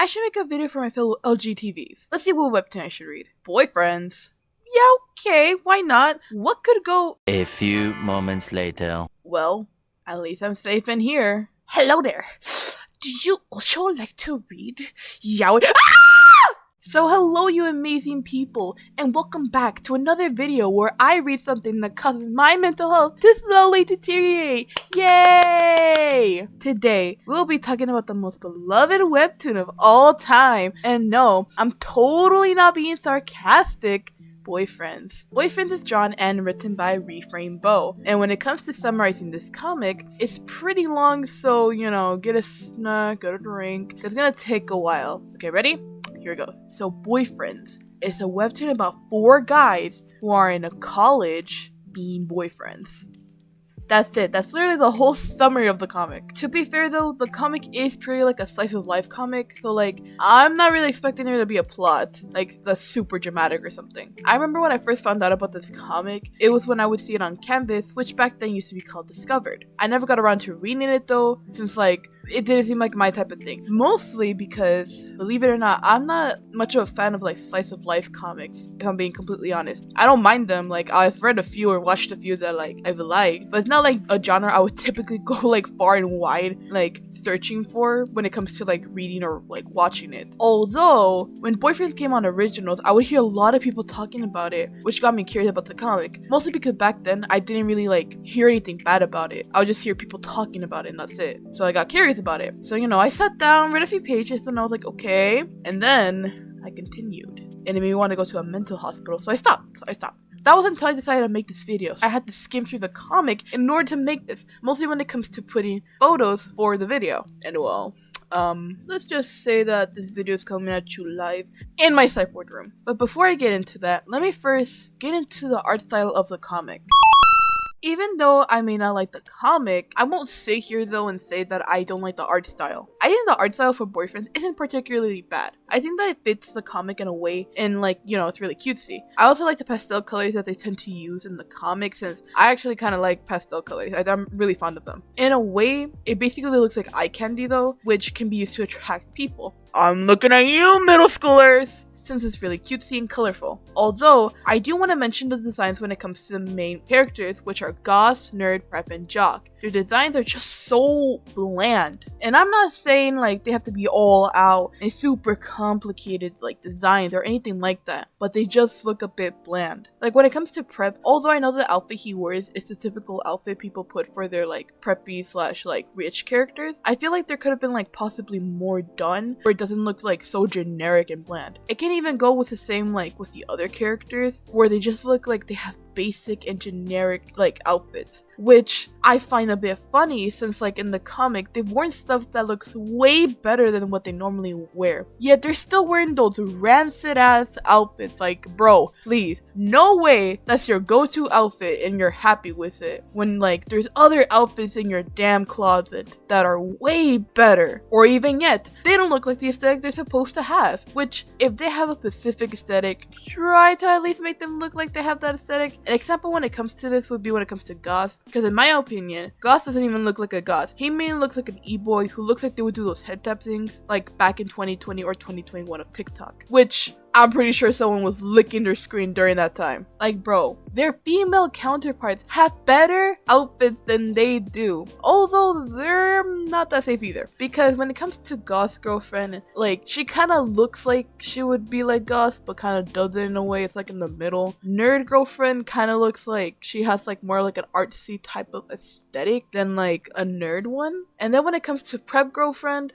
I should make a video for my fellow LGTVs. Let's see what webtoon I should read. Boyfriends. Yeah, okay, why not? What could go? A few moments later. Well, at least I'm safe in here. Hello there. Do you also like to read? Yaoi? So hello you amazing people, and welcome back to another video where I read something that causes my mental health to slowly deteriorate. Yay! Today, we'll be talking about the most beloved webtoon of all time. And no, I'm totally not being sarcastic. Boyfriends. Boyfriends is drawn and written by Reframe Bo. And when it comes to summarizing this comic, it's pretty long, so, you know, get a snack, get a drink. It's gonna take a while. Okay, ready? Here it goes. So Boyfriends is a webtoon about 4 guys who are in a college being boyfriends. That's it. That's literally the whole summary of the comic. To be fair though, the comic is pretty like a slice of life comic, so like, I'm not really expecting there to be a plot, like that's super dramatic or something. I remember when I first found out about this comic, it was when I would see it on Canvas, which back then used to be called Discovered. I never got around to reading it though, since like, it didn't seem like my type of thing. Mostly because, believe it or not, I'm not much of a fan of like slice of life comics, if I'm being completely honest. I don't mind them, like I've read a few or watched a few that like I've liked, but it's not like a genre I would typically go like far and wide like searching for when it comes to like reading or like watching it. Although, when Boyfriends came on Originals, I would hear a lot of people talking about it, which got me curious about the comic. Mostly because back then, I didn't really like hear anything bad about it. I would just hear people talking about it and that's it. So I got curious about it. So, you know, I sat down, read a few pages, and I was like, okay. And then I continued. And it made me want to go to a mental hospital, so I stopped. That was until I decided to make this video. I had to skim through the comic in order to make this, mostly when it comes to putting photos for the video. And well, let's just say that this video is coming at you live in my psych ward room. But before I get into that, let me first get into the art style of the comic. Even though I may not like the comic, I won't sit here though and say that I don't like the art style. I think the art style for Boyfriends isn't particularly bad. I think that it fits the comic in a way, and like, you know, it's really cutesy. I also like the pastel colors that they tend to use in the comic, since I actually kind of like pastel colors. I'm really fond of them. In a way, it basically looks like eye candy though, which can be used to attract people. I'm looking at you, middle schoolers! Since it's really cutesy and colorful. Although, I do want to mention the designs when it comes to the main characters, which are Goth, Nerd, Prep, and Jock. Their designs are just so bland. And I'm not saying like they have to be all out and super complicated like designs or anything like that, but they just look a bit bland. Like when it comes to Prep, although I know the outfit he wears is the typical outfit people put for their like preppy / like rich characters, I feel like there could have been like possibly more done where it doesn't look like so generic and bland. It can even go with the same like with the other characters where they just look like they have basic and generic like outfits, which I find a bit funny since like in the comic they've worn stuff that looks way better than what they normally wear, yet they're still wearing those rancid ass outfits. Like bro, please, no way that's your go-to outfit and you're happy with it when like there's other outfits in your damn closet that are way better, or even yet they don't look like the aesthetic they're supposed to have, which if they have a specific aesthetic, try to at least make them look like they have that aesthetic. An example when it comes to this would be when it comes to Goth, because in my opinion, Goth doesn't even look like a Goth. He mainly looks like an e-boy who looks like they would do those head tap things like back in 2020 or 2021 of TikTok, which I'm pretty sure someone was licking their screen during that time. Like bro, their female counterparts have better outfits than they do, although they're not that safe either, because when it comes to Goth girlfriend, like she kind of looks like she would be like Goth but kind of doesn't in a way. It's like in the middle. Nerd girlfriend kind of looks like she has like more like an artsy type of aesthetic than like a nerd one. And then when it comes to Prep girlfriend,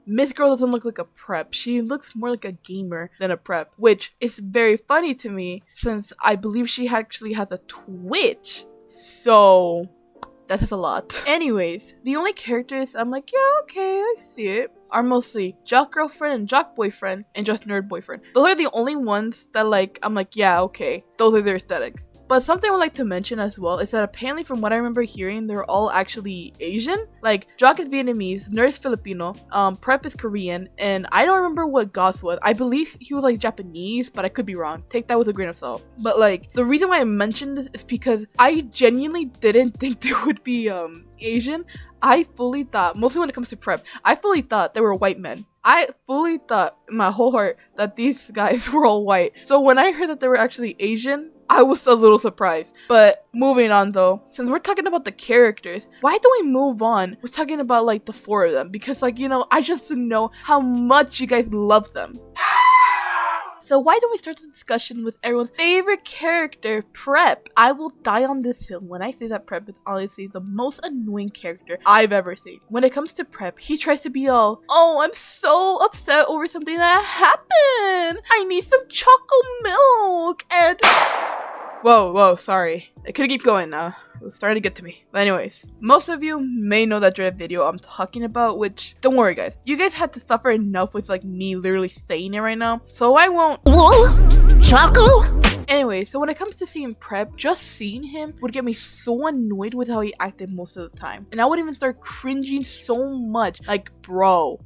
Miss Girl doesn't look like a prep. She looks more like a gamer than a prep, which is very funny to me since I believe she actually has a Twitch. So that says a lot. Anyways, the only characters I'm like, yeah, okay, I see it, are mostly Jock girlfriend and Jock boyfriend and just Nerd boyfriend. Those are the only ones that like, I'm like, yeah, okay, those are their aesthetics. But something I would like to mention as well is that apparently from what I remember hearing, they're all actually Asian. Like, Jock is Vietnamese, Nerd is Filipino, Prep is Korean, and I don't remember what Goth was. I believe he was like Japanese, but I could be wrong. Take that with a grain of salt. But like, the reason why I mentioned this is because I genuinely didn't think they would be Asian. I fully thought, mostly when it comes to Prep, I fully thought they were white men. I fully thought in my whole heart that these guys were all white. So when I heard that they were actually Asian, I was a little surprised. But moving on though, since we're talking about the characters, why don't we move on? We're talking about like the 4 of them because like, you know, I just know how much you guys love them. So why don't we start the discussion with everyone's favorite character, Prep? I will die on this hill when I say that Prep is honestly the most annoying character I've ever seen. When it comes to Prep, he tries to be all, oh, I'm so upset over something that happened. I need some chocolate milk and... Whoa, sorry. I could keep going now. It was starting to get to me. But anyways, most of you may know that dread video I'm talking about, which, don't worry guys. You guys had to suffer enough with like me literally saying it right now, so I won't. Choco? Anyway, so when it comes to seeing Prep, just seeing him would get me so annoyed with how he acted most of the time. And I would even start cringing so much. Like, bro,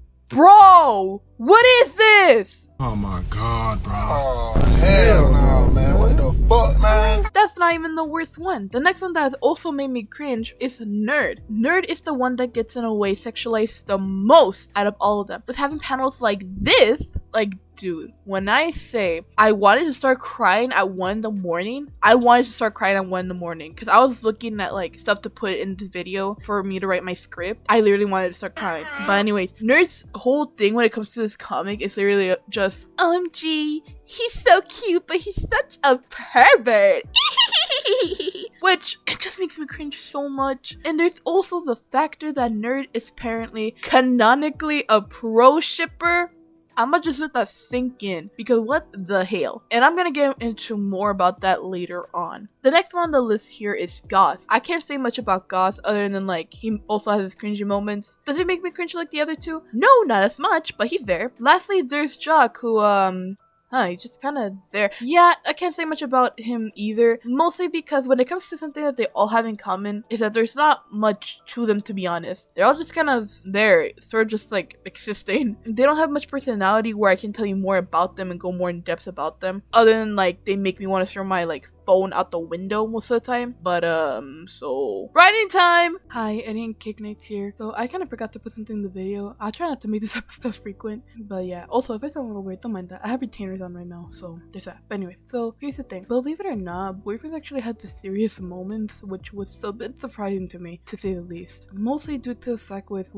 what is this? Oh my god, bro. Oh, hell no, man. What the fuck, man? That's not even the worst one. The next one that has also made me cringe is Nerd. Nerd is the one that gets in a way sexualized the most out of all of them. With having panels like this, like, dude, when I say I wanted to start crying at 1 in the morning, I wanted to start crying at 1 in the morning because I was looking at like stuff to put in the video for me to write my script. I literally wanted to start crying. But anyways, Nerd's whole thing when it comes to this comic is literally just, OMG, he's so cute, but he's such a pervert. Which, it just makes me cringe so much. And there's also the factor that Nerd is apparently canonically a pro shipper. I'ma just let that sink in because what the hell? And I'm gonna get into more about that later on. The next one on the list here is Goth. I can't say much about Goth other than like he also has his cringy moments. Does he make me cringe like the other two? No, not as much, but he's there. Lastly, there's Jock who he's just kind of there. Yeah, I can't say much about him either. Mostly because when it comes to something that they all have in common is that there's not much to them, to be honest. They're all just kind of there, sort of just like existing. They don't have much personality where I can tell you more about them and go more in depth about them. Other than like they make me want to throw my like phone out the window most of the time. But so writing time. Hi, Eddie and Cake Nights here. So I kind of forgot to put something in the video. I'll try not to make this type of stuff frequent, but yeah, also if I sound a little weird, don't mind that. I have retainers on right now, so there's that. But anyway, so here's the thing, believe it or not, boyfriends actually had the serious moments, which was a bit surprising to me, to say the least. Mostly due to the fact with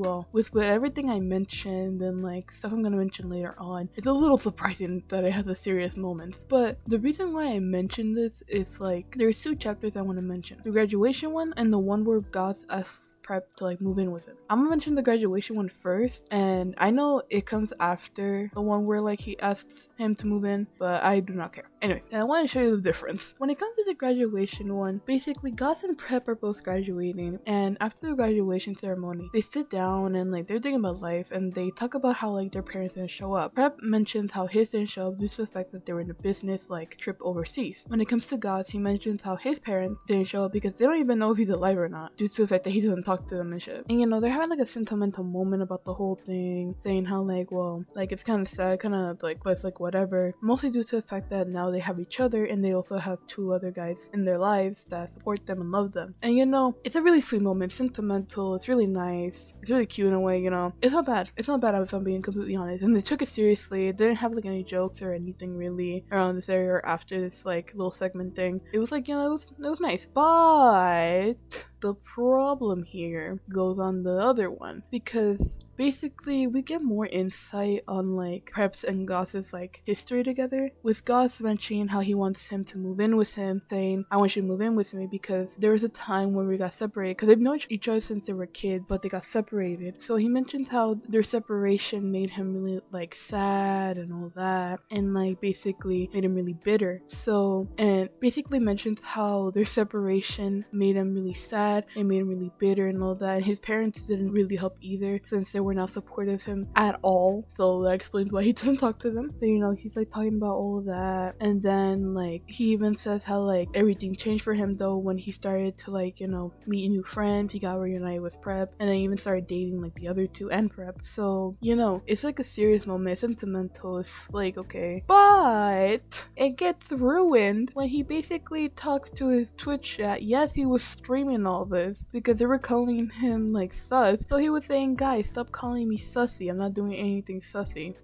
everything I mentioned and like stuff I'm gonna mention later on, it's a little surprising that I had the serious moments. But the reason why I mentioned this is like there's 2 chapters I want to mention, the graduation one and the one where Goth asks Prep to like move in with him. I'm gonna mention the graduation one first, and I know it comes after the one where like he asks him to move in, but I do not care. Anyway, and I want to show you the difference. When it comes to the graduation one, basically Goth and Prep are both graduating, and after the graduation ceremony, they sit down and like they're thinking about life, and they talk about how like their parents didn't show up. Prep mentions how his didn't show up due to the fact that they were in a business like trip overseas. When it comes to Goth, he mentions how his parents didn't show up because they don't even know if he's alive or not, due to the fact that he doesn't talk to them and shit. And you know, they're having like a sentimental moment about the whole thing, saying how like, well, like it's kind of sad, kind of like, but it's like whatever. Mostly due to the fact that now they have each other and they also have 2 other guys in their lives that support them and love them. And you know, it's a really sweet moment, sentimental, it's really nice, it's really cute in a way, you know. It's not bad if I'm being completely honest. And they took it seriously. They didn't have like any jokes or anything really around this area or after this like little segment thing. It was like, you know, it was nice. But the problem here goes on the other one, because basically we get more insight on like Prep's and Goth's like history together, with Goth mentioning how he wants him to move in with him, saying I want you to move in with me because there was a time when we got separated, because they've known each other since they were kids, but they got separated. So he mentions how their separation made him really like sad and all that, and like basically made him really bitter. So, and basically mentions how their separation made him really sad and made him really bitter and all that, and his parents didn't really help either since they were not supportive of him at all. So that explains why he doesn't talk to them. So you know, he's like talking about all of that, and then like he even says how like everything changed for him though when he started to like, you know, meet new friends. He got reunited with Prep, and then even started dating like the other 2 and Prep. So you know, it's like a serious moment, it's sentimental, it's like okay, but it gets ruined when he basically talks to his Twitch chat. Yes, he was streaming all this because they were calling him like sus, so he was saying, guys, stop calling me sussy. I'm not doing anything sussy.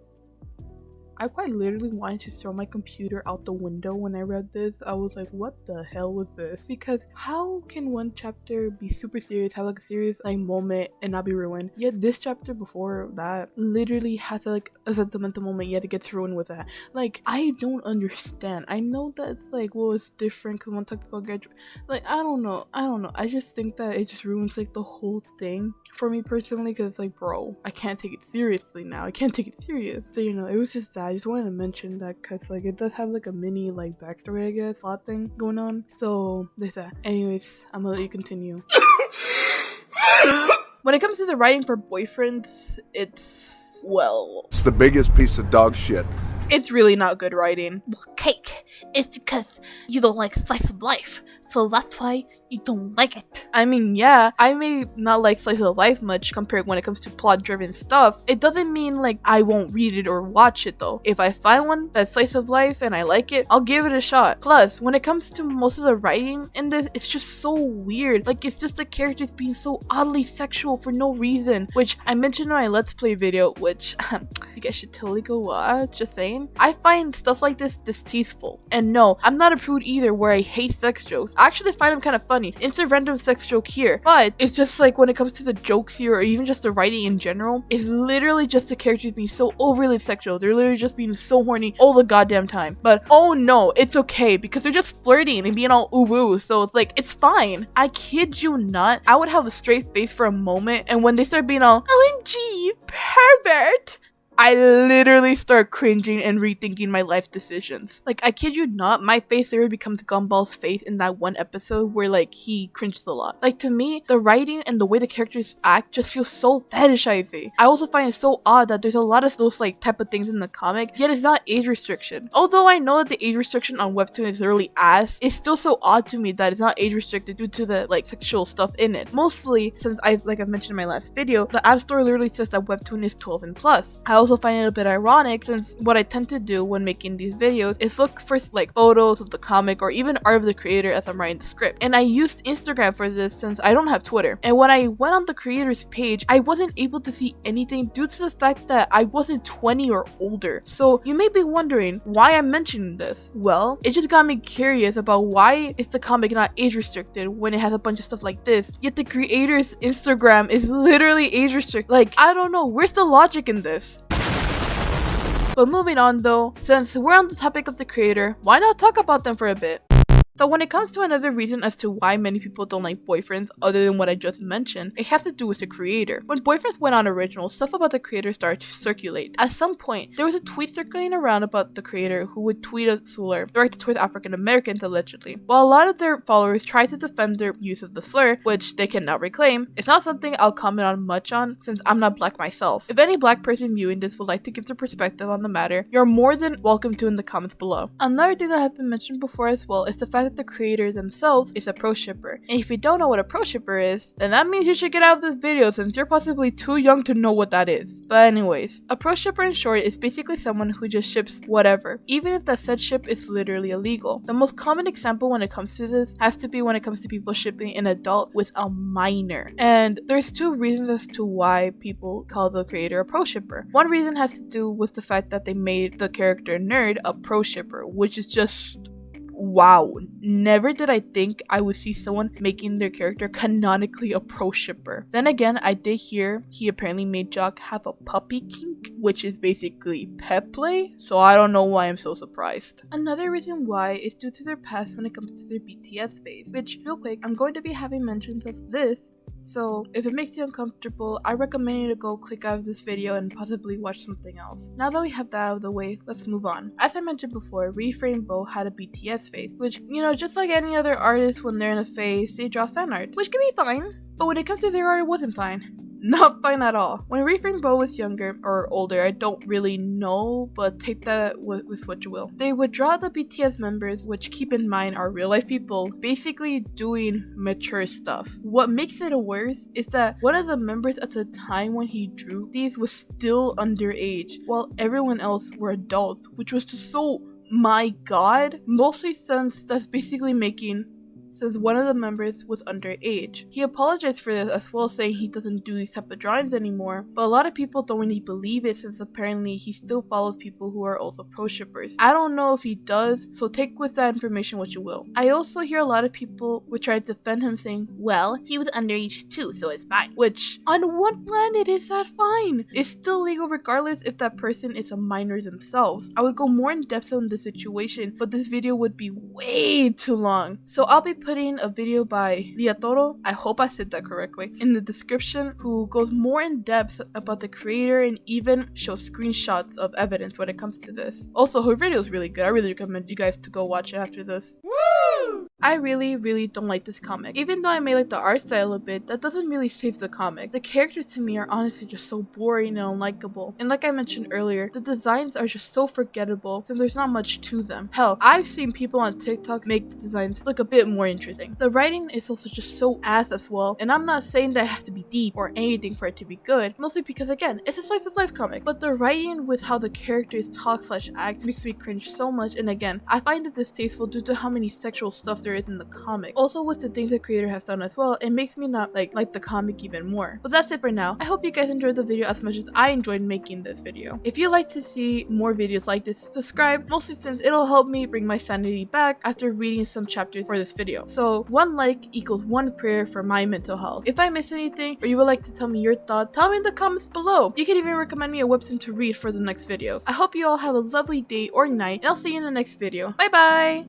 I quite literally wanted to throw my computer out the window when I read this. I was like, what the hell was this? Because how can one chapter be super serious, have like a serious like moment and not be ruined? Yet this chapter before that literally has like a sentimental moment, yet it gets ruined with that. Like, I don't understand. I know that it's like, well, it's different because one talks about graduate. Like, I don't know. I just think that it just ruins like the whole thing for me personally, because it's like, bro, I can't take it seriously now. I can't take it serious. So, you know, it was just that. I just wanted to mention that because like it does have like a mini like backstory, I guess, plot thing going on. So there's that. Anyways, I'm gonna let you continue. When it comes to the writing for boyfriends, it's, well, It's the biggest piece of dog shit. it's really not good writing. Well, cake, it's because you don't like slice of life, so that's why you don't like it. I mean, yeah, I may not like slice of life much compared when it comes to plot-driven stuff. It doesn't mean like I won't read it or watch it though. If I find one that's slice of life and I like it, I'll give it a shot. Plus, when it comes to most of the writing in this, it's just so weird. Like, it's just the characters being so oddly sexual for no reason, which I mentioned in my Let's Play video, which you guys should totally go watch, just saying. I find stuff like this distasteful. And no, I'm not a prude either where I hate sex jokes. I actually find them kind of funny. Insert random sex joke here. But it's just like when it comes to the jokes here, or even just the writing in general, it's literally just the characters being so overly sexual. They're literally just being so horny all the goddamn time. But oh no, it's okay because they're just flirting and being all ooh woo. So it's like, it's fine. I kid you not. I would have a straight face for a moment, and when they start being all OMG, pervert, I literally start cringing and rethinking my life decisions. Like, I kid you not, my face literally becomes Gumball's face in that one episode where, like, he cringed a lot. Like, to me, the writing and the way the characters act just feels so fetishizing. I also find it so odd that there's a lot of those, like, type of things in the comic, yet it's not age restriction. Although I know that the age restriction on Webtoon is literally ass, it's still so odd to me that it's not age restricted due to the, like, sexual stuff in it. Mostly, since I've mentioned in my last video, the App Store literally says that Webtoon is 12 and plus. I also find it a bit ironic, since what I tend to do when making these videos is look for like photos of the comic or even art of the creator as I'm writing the script. And I used Instagram for this since I don't have Twitter. And when I went on the creator's page, I wasn't able to see anything due to the fact that I wasn't 20 or older. So you may be wondering why I'm mentioning this. Well, it just got me curious about why is the comic not age restricted when it has a bunch of stuff like this, yet the creator's Instagram is literally age restricted. Like, I don't know, where's the logic in this? But moving on though, since we're on the topic of the creator, why not talk about them for a bit? So when it comes to another reason as to why many people don't like boyfriends other than what I just mentioned, it has to do with the creator. When boyfriends went on original, stuff about the creator started to circulate. At some point, there was a tweet circulating around about the creator who would tweet a slur directed towards African Americans allegedly. While a lot of their followers tried to defend their use of the slur, which they cannot reclaim, it's not something I'll comment on much on since I'm not black myself. If any black person viewing this would like to give their perspective on the matter, you're more than welcome to in the comments below. Another thing that has been mentioned before as well is the fact that the creator themselves is a pro shipper. And if you don't know what a pro shipper is, then that means you should get out of this video since you're possibly too young to know what that is. But anyways, a pro shipper in short is basically someone who just ships whatever, even if that said ship is literally illegal. The most common example when it comes to this has to be when it comes to people shipping an adult with a minor. And there's two reasons as to why people call the creator a pro shipper. One reason has to do with the fact that they made the character Nerd a pro shipper, which is just wow, never did I think I would see someone making their character canonically a pro shipper. Then again, I did hear he apparently made Jock have a puppy kink, which is basically pet play, so I don't know why I'm so surprised. Another reason why is due to their past when it comes to their BTS phase, which, real quick, I'm going to be having mentions of this, so if it makes you uncomfortable, I recommend you to go click out of this video and possibly watch something else. Now that we have that out of the way, let's move on. As I mentioned before, Reframe Bo had a BTS phase, which, you know, just like any other artist when they're in a phase, they draw fan art, which can be fine, but when it comes to their art, it wasn't fine. Not fine at all. When Reframe Bo was younger or older, I don't really know, but take that with what you will. They would draw the BTS members, which keep in mind are real life people, basically doing mature stuff. What makes it worse is that one of the members at the time when he drew these was still underage, while everyone else were adults, which was just so, my god, mostly since that's basically making since one of the members was underage. He apologized for this as well, saying he doesn't do these type of drawings anymore, but a lot of people don't really believe it since apparently he still follows people who are also pro shippers. I don't know if he does, so take with that information what you will. I also hear a lot of people would try to defend him saying, well, he was underage too, so it's fine. Which, on what planet is that fine? It's still legal regardless if that person is a minor themselves. I would go more in depth on the situation, but this video would be way too long. So I'll be putting a video by Liatoro, I hope I said that correctly, in the description, who goes more in depth about the creator and even shows screenshots of evidence when it comes to this. Also, her video is really good. I really recommend you guys to go watch it after this. Woo! I really don't like this comic. Even though I may like the art style a bit, that doesn't really save the comic. The characters to me are honestly just so boring and unlikable. And like I mentioned earlier, the designs are just so forgettable since there's not much to them. Hell, I've seen people on TikTok make the designs look a bit more interesting. The writing is also just so ass as well, and I'm not saying that it has to be deep or anything for it to be good, mostly because again, it's a slice of life comic, but the writing with how the characters talk/act makes me cringe so much, and again, I find it distasteful due to how many sexual stuff there is in the comic. Also with the things the creator has done as well, it makes me not like the comic even more. But that's it for now. I hope you guys enjoyed the video as much as I enjoyed making this video. If you'd like to see more videos like this, subscribe, mostly since it'll help me bring my sanity back after reading some chapters for this video. So 1 like equals 1 prayer for my mental health. If I missed anything or you would like to tell me your thoughts, tell me in the comments below. You can even recommend me a webtoon to read for the next videos. I hope you all have a lovely day or night, and I'll see you in the next video. Bye bye!